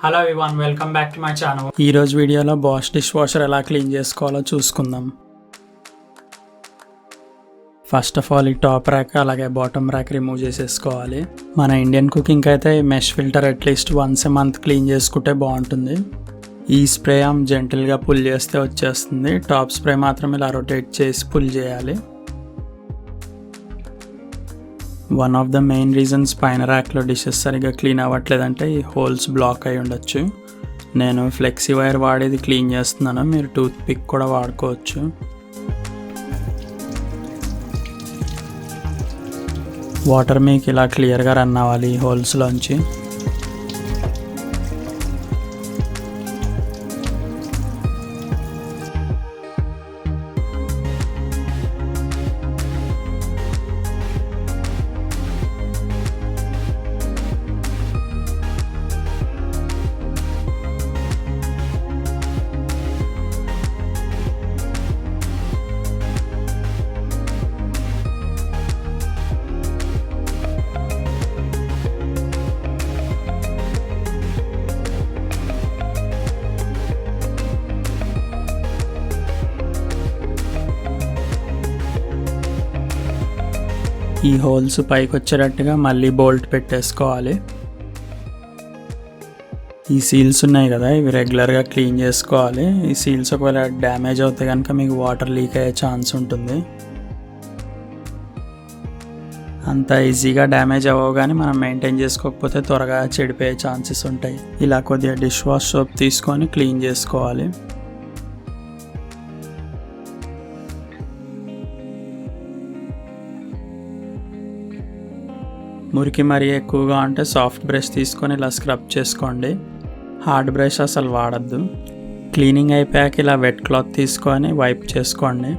Hello everyone, welcome back to my channel. ఈ రోజు వీడియోలో బాష్ డిష్ వాషర్ ఎలా క్లీన్ చేసుకోవాలో చూసుకుందాం. ఫస్ట్ ఆఫ్ ఆల్ ఈ టాప్ ర్యాక్ అలాగే బాటమ్ ర్యాక్ రిమూవ్ చేసేసుకోవాలి. మన ఇండియన్ కుకింగ్ అయితే mesh filter at least once a month clean చేసుకుంటే బాగుంటుంది. ఈ స్ప్రే జెంటిల్గా పుల్ చేస్తే వచ్చేస్తుంది. టాప్ స్ప్రే మాత్రం ఇలా రొటేట్ చేసి పుల్ చేయాలి. One of the main reasons పైన ర్యాక్లో డిషెస్ సరిగ్గా క్లీన్ అవ్వట్లేదంటే ఈ హోల్స్ బ్లాక్ అయి ఉండొచ్చు. నేను ఫ్లెక్సీ వైర్ వాడేది క్లీన్ చేస్తున్నాను, మీరు టూత్ పిక్ కూడా వాడుకోవచ్చు. వాటర్ మీకు ఇలా క్లియర్గా రన్ అవ్వాలి ఈ హోల్స్లోంచి. ఈ హోల్స్ పైకి వచ్చేటట్టుగా మళ్ళీ బోల్ట్ పెట్టేసుకోవాలి. ఈ సీల్స్ ఉన్నాయి కదా, ఇవి రెగ్యులర్గా క్లీన్ చేసుకోవాలి. ఈ సీల్స్ ఒకవేళ డ్యామేజ్ అవుతే కనుక మీకు వాటర్ లీక్ అయ్యే ఛాన్స్ ఉంటుంది. అంత ఈజీగా డ్యామేజ్ అవ్వవు, కానీ మనం మెయింటైన్ చేసుకోకపోతే త్వరగా చెడిపోయే ఛాన్సెస్ ఉంటాయి. ఇలా కొద్దిగా డిష్ వాష్ సోప్ తీసుకొని క్లీన్ చేసుకోవాలి. మురికి మరీ ఎక్కువగా ఉంటే సాఫ్ట్ బ్రష్ తీసుకొని ఇలా స్క్రబ్ చేసుకోండి. హార్డ్ బ్రష్ అసలు వాడద్దు. క్లీనింగ్ అయిపోయాక ఇలా వెట్ క్లాత్ తీసుకొని వైప్ చేసుకోండి.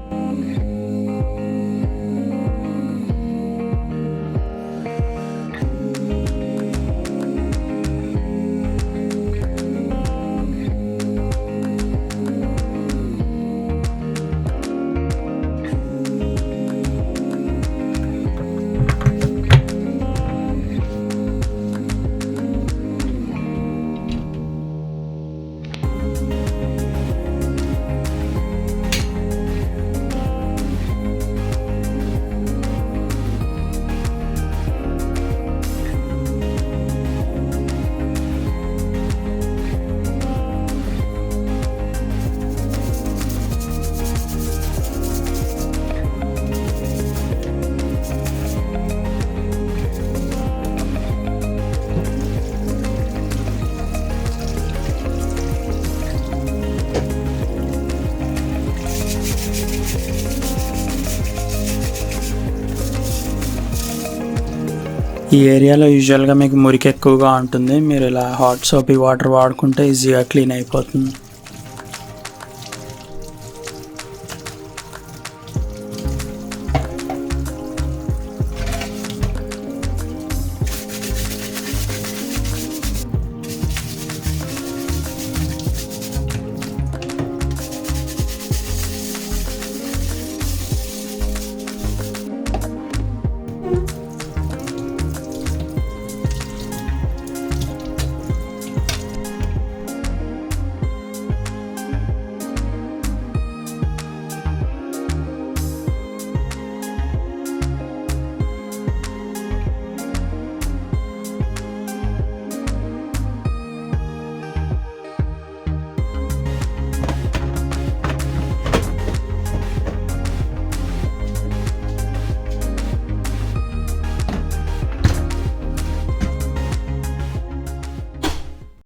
ఈ ఏరియాలో యూజువల్గా మీకు మురికి ఎక్కువగా ఉంటుంది. మీరు ఇలా హాట్ సోపీ వాటర్ వాడుకుంటే ఈజీగా క్లీన్ అయిపోతుంది.